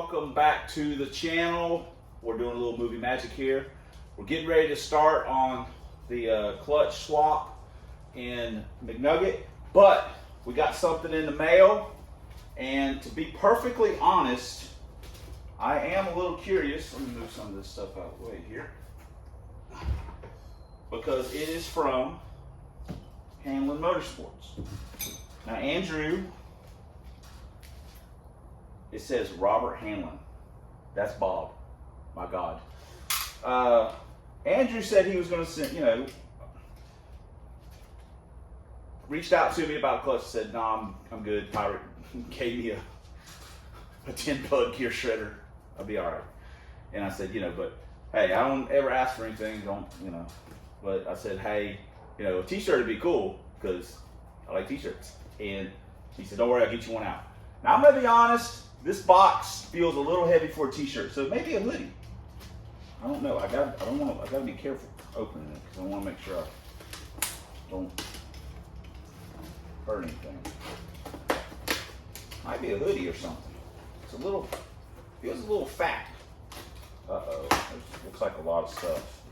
welcome back to the channel. We're doing a little movie magic here. We're getting ready to start on the clutch swap in McNugget, but we got something in the mail, and to be perfectly honest, I am a little curious. Let me move some of this stuff out of the way here, because it is from Hanlon Motorsports. Now, Andrew, it says Robert Hanlon. That's Bob. My God. Andrew said he was going to send, reached out to me about clutch. Said, "No, I'm good." Pirate gave me a 10-plug gear shredder. I'll be all right. And I said, but hey, I don't ever ask for anything. But I said, hey, a t-shirt would be cool because I like t-shirts. And he said, don't worry, I'll get you one out. Now, I'm going to be honest. This box feels a little heavy for a t-shirt, so maybe a hoodie. I don't know. I gotta be careful opening it because I want to make sure I don't hurt anything. Might be a hoodie or something. It's feels a little fat. Uh-oh. Looks like a lot of stuff.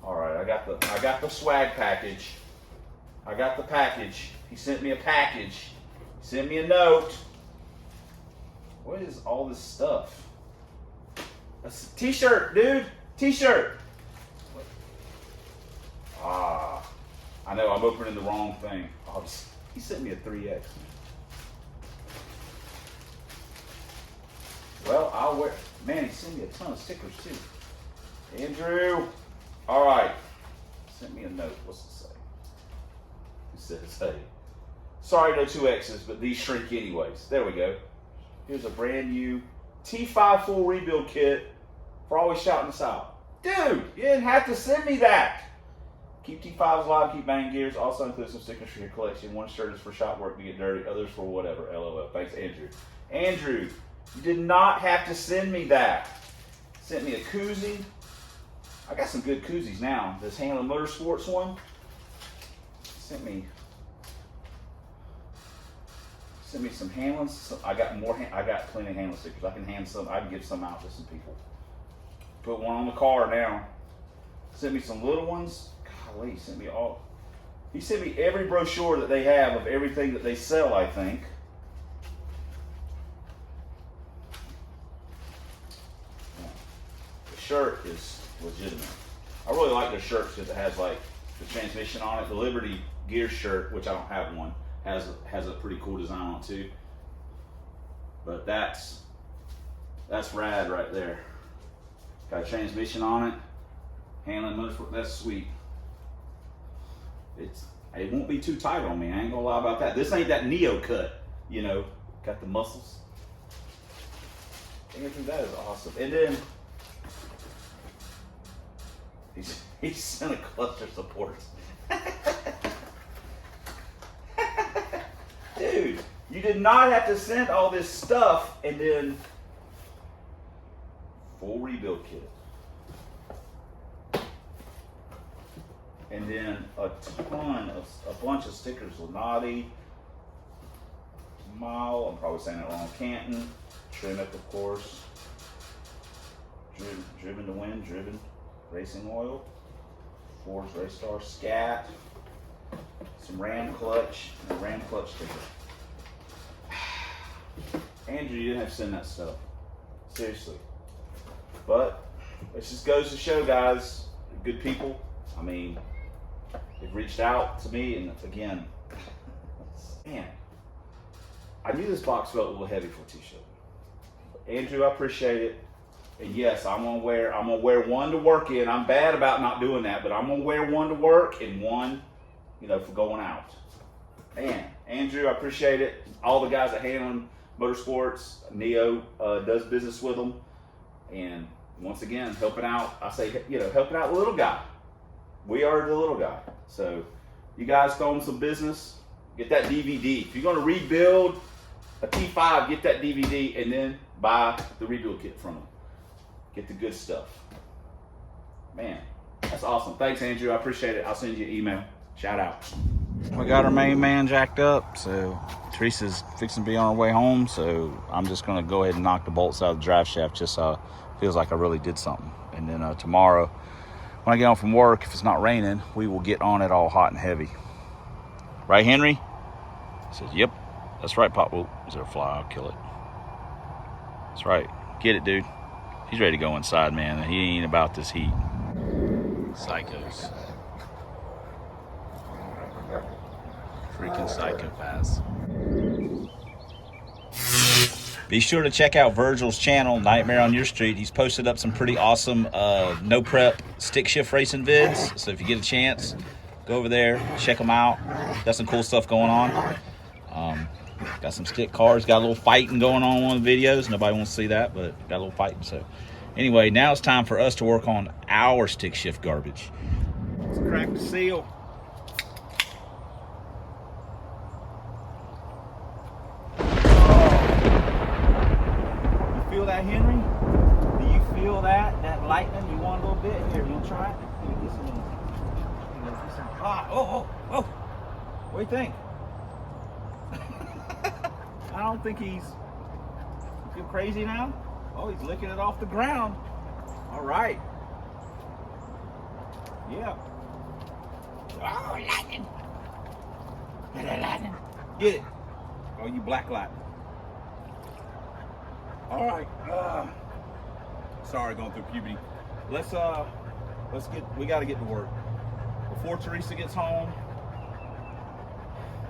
All right, I got the swag package. I got the package. He sent me a package. He sent me a note. What is all this stuff? A t-shirt, dude. T-shirt. I know I'm opening the wrong thing. He sent me a 3X. Well, I'll wear. Man, he sent me a ton of stickers too. Andrew. All right. Sent me a note. What's it say? It says, hey, sorry, no 2X's, but these shrink anyways. There we go. Here's a brand new T5 full rebuild kit for always shouting us out. Dude, you didn't have to send me that. Keep T5s alive, keep banging gears. Also includes some stickers for your collection. One shirt is for shop work to get dirty, others for whatever. LOL. Thanks, Andrew. Andrew, you did not have to send me that. Sent me a koozie. I got some good koozies now. This Hanlon Motorsports one sent me some Hanlons. I got plenty of Hanlon stickers. I can give some out to some people. Put one on the car now. Sent me some little ones. Golly, he sent me every brochure that they have of everything that they sell, I think. The shirt is legitimate. I really like their shirts because it has like the transmission on it. The Liberty gear shirt, which I don't have one, has a pretty cool design on it too. But that's rad right there. Got a transmission on it. Hanlon Motorsport, that's sweet. It won't be too tight on me. I ain't gonna lie about that. This ain't that Neo cut, got the muscles. Andrew, that is awesome. And then he sent a cluster support. Dude, you did not have to send all this stuff and then full rebuild kit. And then a bunch of stickers. Lenati, Mile, I'm probably saying that wrong, Canton, Trimmet, of course, Driven to Win, Driven, Racing Oil, Ford's Race Star, Scat, some Ram clutch, and a Ram clutch sticker. Andrew, you didn't have to send that stuff. Seriously. But it just goes to show, guys, good people. I mean, they've reached out to me, and again, man, I knew this box felt a little heavy for a t-shirt. Andrew, I appreciate it. And yes, I'm gonna wear one to work in. I'm bad about not doing that, but I'm gonna wear one to work and one, for going out. Man, Andrew, I appreciate it. All the guys at Hanlon Motorsports, Neo does business with them, and once again, helping out. I say, helping out the little guy. We are the little guy. So, you guys go on some business. Get that DVD. If you're gonna rebuild a T5, get that DVD and then buy the rebuild kit from them. Get the good stuff. Man, that's awesome. Thanks, Andrew. I appreciate it. I'll send you an email. Shout out. We got our main man jacked up, so Teresa's fixing to be on her way home, so I'm just gonna go ahead and knock the bolts out of the drive shaft just so it feels like I really did something. And then tomorrow, when I get home from work, if it's not raining, we will get on it all hot and heavy. Right, Henry? He says, yep, that's right, Pop. Whoa, is there a fly? I'll kill it. That's right. Get it, dude. He's ready to go inside, man. He ain't about this heat. Psychos. Freaking psychopaths. Be sure to check out Virgil's channel, Nightmare on Your Street. He's posted up some pretty awesome no prep stick shift racing vids. So if you get a chance, go over there, check them out. Got some cool stuff going on. Got some stick cars, got a little fighting going on in one of the videos. Nobody wants to see that, but got a little fighting. So anyway, now it's time for us to work on our stick shift garbage. Let's crack the seal. Feel that, Henry? Do you feel that lightning? You want a little bit? Here, you want to try it? Oh. What do you think? I don't think he's feel crazy now. Oh, he's licking it off the ground. All right. Yeah. Oh, lightning. Lightning. Get it. Oh, you black lightning. All right. Sorry, going through puberty. We got to get to work. Before Teresa gets home,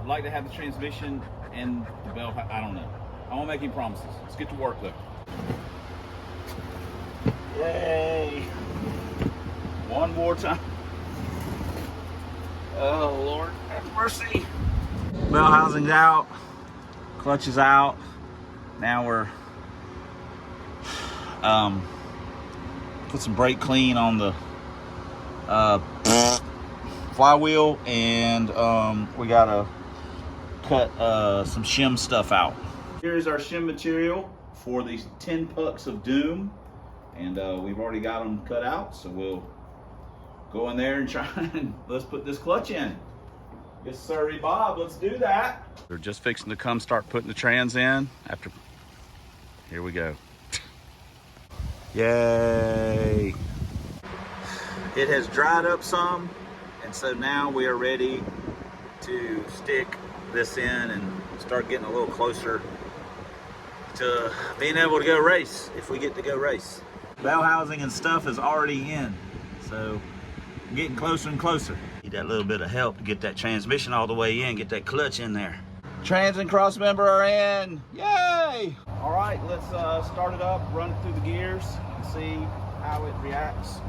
I'd like to have the transmission and the bell. I don't know. I won't make any promises. Let's get to work though. Yay. One more time. Oh, Lord, have mercy. Bell housing's out. Clutch is out. Now we're put some brake clean on the flywheel, and we gotta cut some shim stuff out. Here's our shim material for these 10 pucks of doom, and we've already got them cut out, so we'll go in there and try and let's put this clutch in. Yes, sir, Bob, let's do that. They're just fixing to come start putting the trans in after. Here we go. Yay. It has dried up some, and so now we are ready to stick this in and start getting a little closer to being able to go race, if we get to go race. Bell housing and stuff is already in, so I'm getting closer and closer. Need that little bit of help to get that transmission all the way in, get that clutch in there. Trans and cross member are in, yay! All right, let's start it up, run it through the gears, and see how it reacts.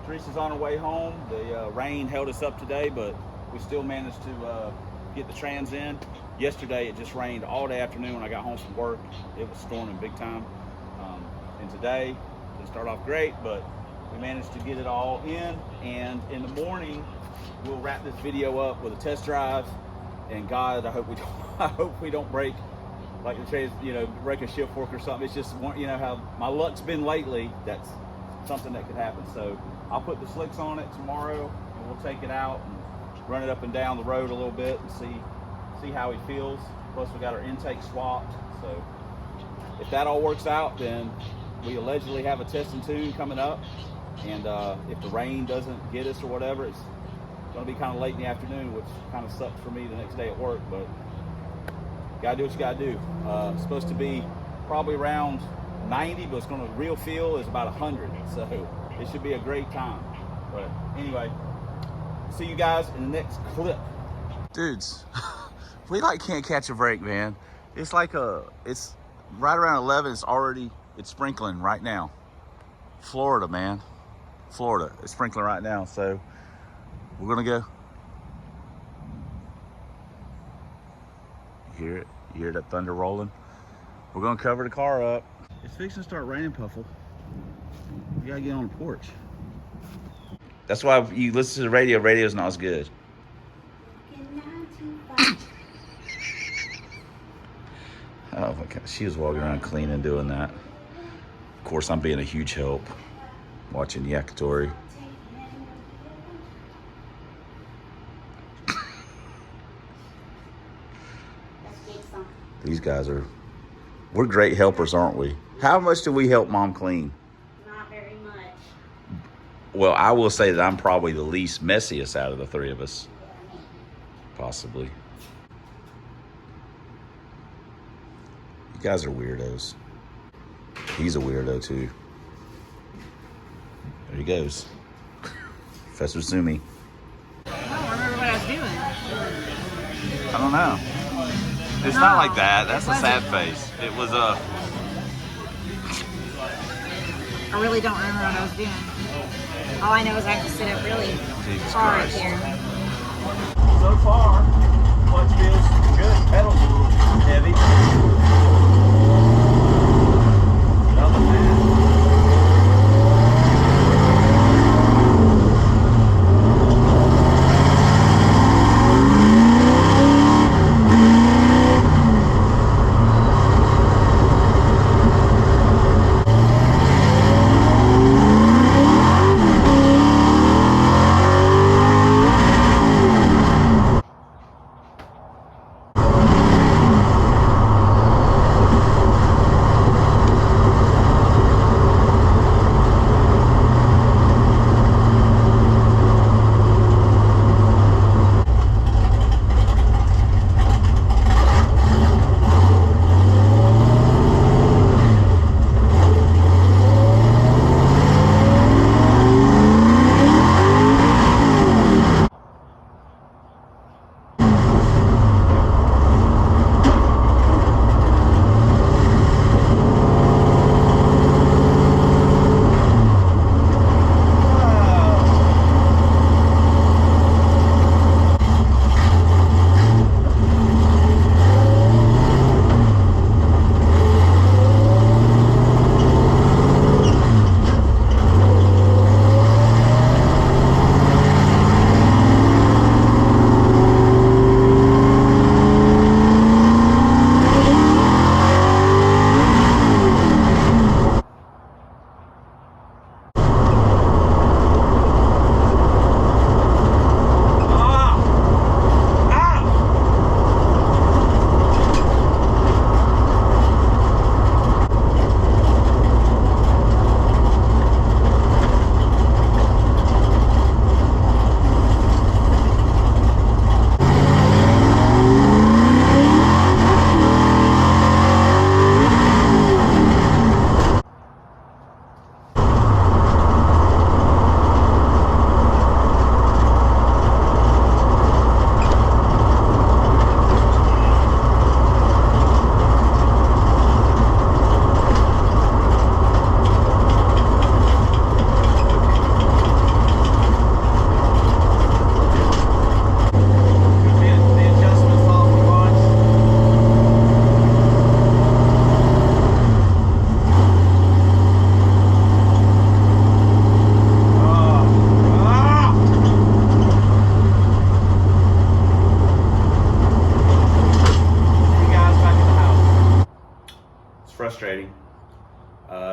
Teresa's on her way home. The rain held us up today, but we still managed to get the trans in. Yesterday it just rained all day afternoon when I got home from work. It was storming big time. And today didn't start off great, but we managed to get it all in. And in the morning we'll wrap this video up with a test drive. And God, I hope we don't break like the trans, break a shift fork or something. It's just, how my luck's been lately. That's something that could happen. So I'll put the slicks on it tomorrow, and we'll take it out and run it up and down the road a little bit and see how he feels. Plus we got our intake swapped. So if that all works out, then we allegedly have a test and tune coming up. And if the rain doesn't get us or whatever, it's going to be kind of late in the afternoon, which kind of sucks for me the next day at work, but gotta do what you gotta do. It's supposed to be probably around 90, but it's going to real feel is about 100, so it should be a great time. But anyway, see you guys in the next clip. Dudes, we can't catch a break, man. It's it's right around 11. It's sprinkling right now. Florida, man. Florida, it's sprinkling right now, so we're gonna go. You hear it? You hear that thunder rolling? We're gonna cover the car up. It's fixing to start raining, Puffle. We gotta get on the porch. That's why you listen to the radio. Radio's not as good. Oh my God, she was walking around cleaning, doing that. Of course, I'm being a huge help, watching Yakitori. These guys we're great helpers, aren't we? How much do we help Mom clean? Not very much. Well, I will say that I'm probably the least messiest out of the three of us. Possibly. You guys are weirdos. He's a weirdo too. There he goes. Professor Sumi. I don't remember what I was doing. I don't know. It's not like that. That's a sad face. It was I really don't remember what I was doing. All I know is I have to sit up really far up here. So far, clutch feels good. Pedals a little heavy. Nothing bad.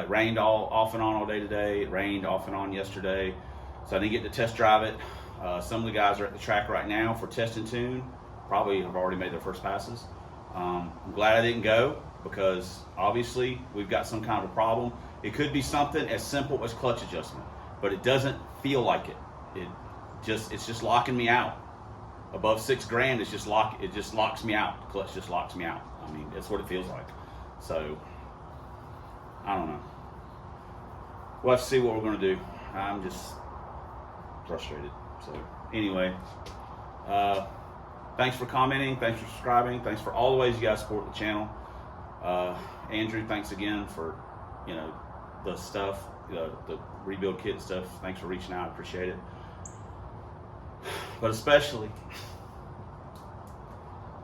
It rained off and on all day today. It rained off and on yesterday, so I didn't get to test drive it. Some of the guys are at the track right now for test and tune. Probably have already made their first passes. I'm glad I didn't go, because obviously we've got some kind of a problem. It could be something as simple as clutch adjustment, but it doesn't feel like it. It's just locking me out. Above $6,000, it just locks me out. The clutch just locks me out. I mean, that's what it feels like. So I don't know. We'll have to see what we're gonna do. I'm just frustrated. So anyway, thanks for commenting, thanks for subscribing, thanks for all the ways you guys support the channel. Andrew, thanks again for, you know, the stuff, the rebuild kit stuff. Thanks for reaching out, I appreciate it. But especially,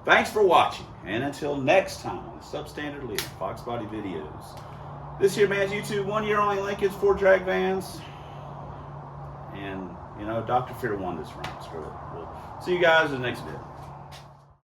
thanks for watching, and until next time on the Substandard Living Fox Body videos. This here man's YouTube 1 year only Lincolns, 4 drag vans, and you know, Dr. Fear won this round. Screw it. We'll see you guys in the next video.